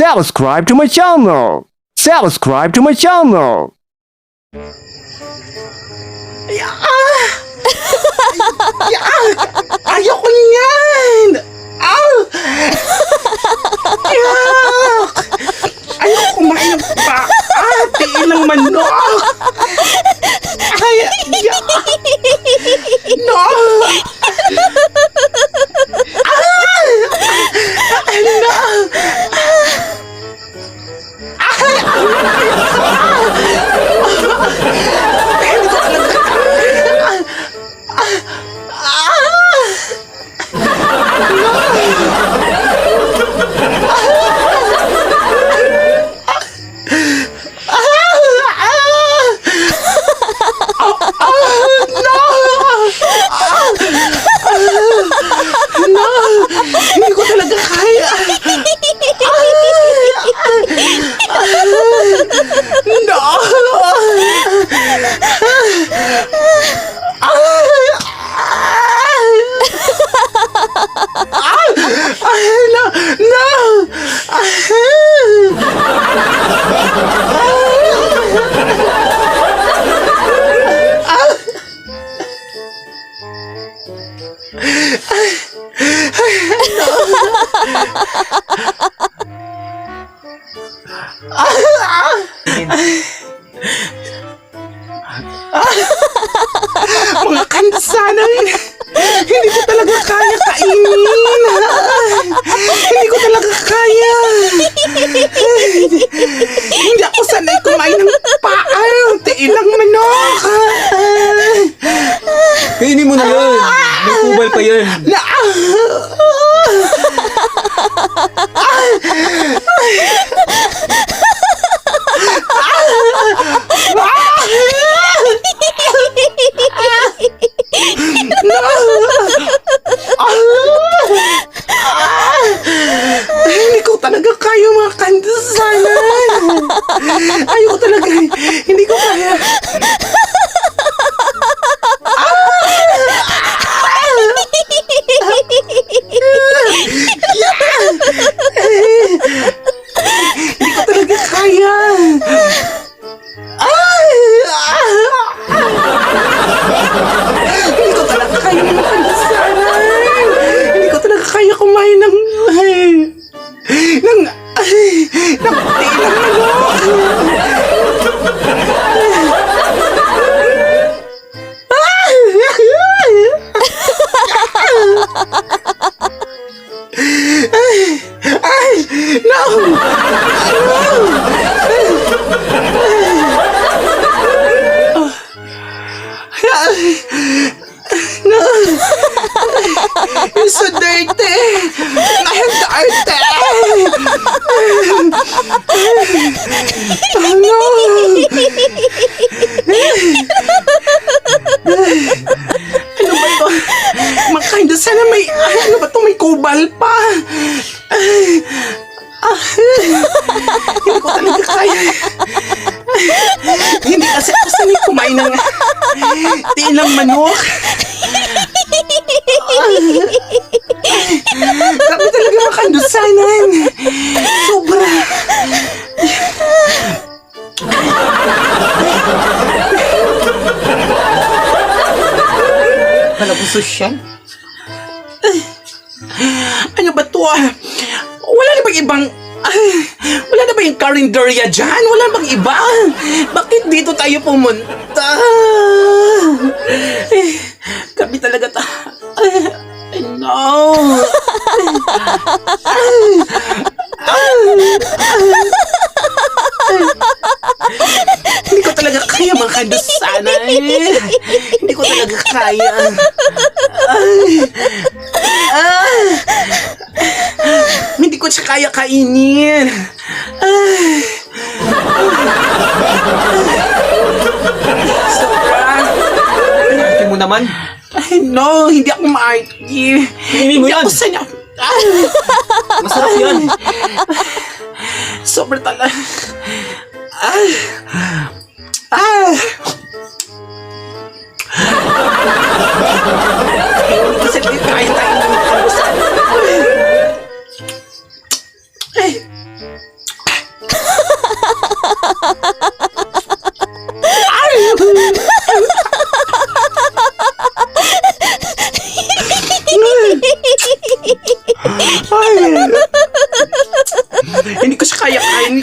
Subscribe to my channel. Subscribe to my channel. Ayoko niyan! Ayoko kumain ng paate ng manok! No! Hindi ko talaga kaya. No! No! Mga kansanan, hindi ko talaga kaya kainin. Hindi ko talaga kaya. Hindi ako sanay kumain ng paa. Tiin lang manok. Kainin mo na yun. May kubal pa yan. Hindi ko talaga kaya mga kansanan. Ayoko talaga. Hindi ko kaya. Hindi ko talaga kaya. Hindi ko talaga kaya mga kansanan. Hindi ko talaga kaya kumain ng tilang No! You're so dirty! I am dirty! Oh no! Ano ba ito? Makainda sana may... Ano ba ito? May kubal pa! Hindi ko talaga kaya. Hindi kasi ako sanay kumain ng tilang manok. Grabe talaga makandusanan. Sobra. Kala ko sosyal. Ano ba to? Wala na bang ibang... wala na ba yung karinderya dyan? Wala na bang iba? Bakit dito tayo pumunta? Gabi talaga ta. No. Hindi ko talaga kaya mga kandusanan. Hindi ko talaga kaya. Hindi ko siya kaya kainin. Sobra. Ate mo naman. Ay, no, hindi ako ma-arty. Kainin mo Hindi yan. ako sanya. Masarap yan. Sobra talaga. Kasi di kaya tayo ng kandusan.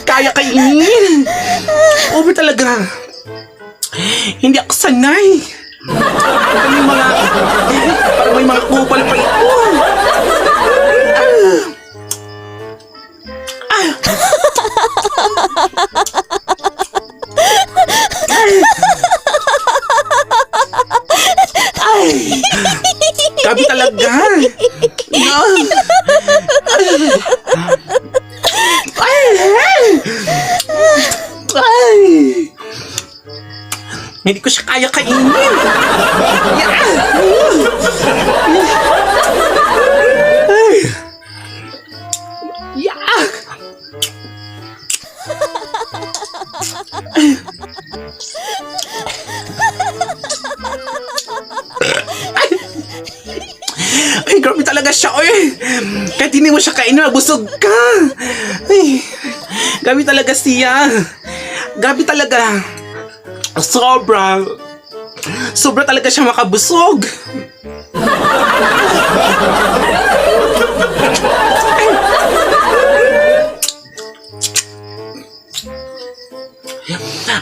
kaya kainin. Over talaga. Hindi ako sanay. Parang may mga kupal pa ito. Ay, gabi talaga. Ay. Hindi ko siya kaya kainin. Ay. Yak. Ay, grabe talaga siya, oy. Kahit hindi mo siya kainin, mabusog ka. Ay, grabe talaga siya. Grabe talaga. Sobra. Sobra talaga siya makabusog.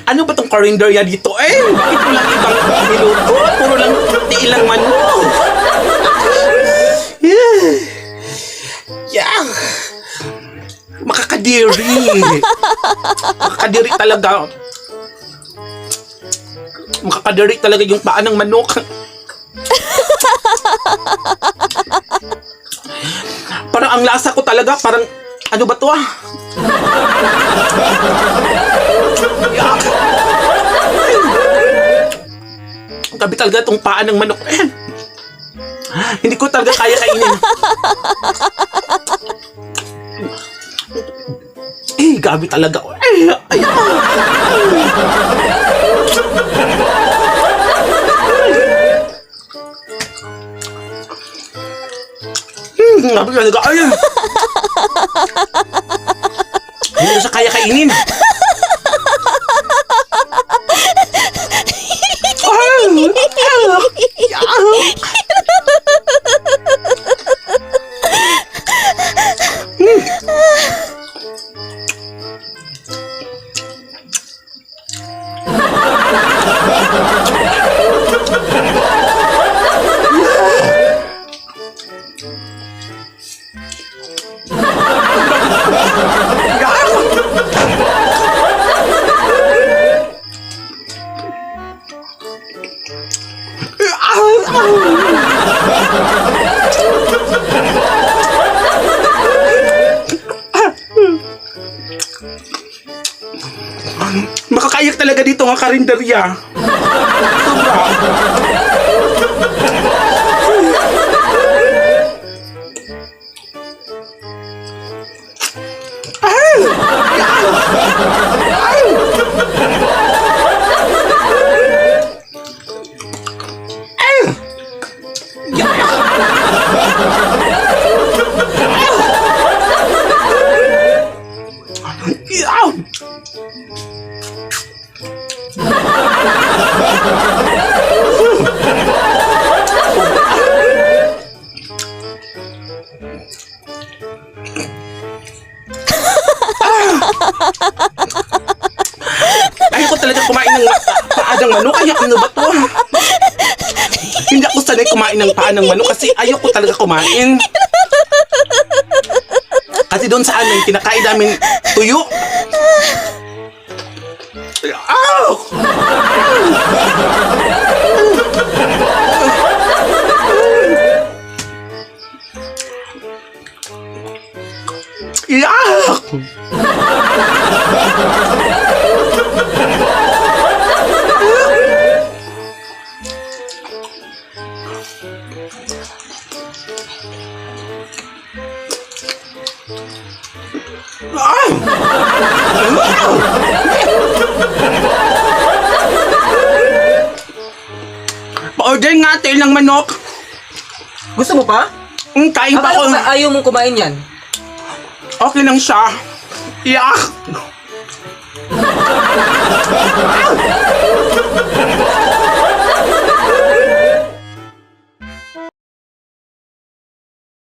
Ano ba tong karinderya dito eh? Bakit walang ibang niluto? Puro lang ilang manok. Yeah. Makakadiri. Makakadiri talaga. Makakadiri talaga yung paa ng manok. Parang ang lasa ko talaga, parang ano ba to ah? Yak. Gabi talaga itong paa ng manok. Hindi ko talaga kaya kainin. Gabi talaga. Gabi talaga. Hindi ko siya kaya kainin. Makakayak talaga dito ang karinderya. Sobra. Ayoko talaga kumain ng paa ng manok. Ay, ano ba to? Hindi ako sanay kumain ng paa ng manok kasi ayoko talaga kumain. Kasi doon sa amin, kinakain namin tuyo. Yak! Pa-order nga tayo ng manok. Gusto mo pa? Kain pa ako. Ayaw mong kumain yan. Okay lang siya. Yak!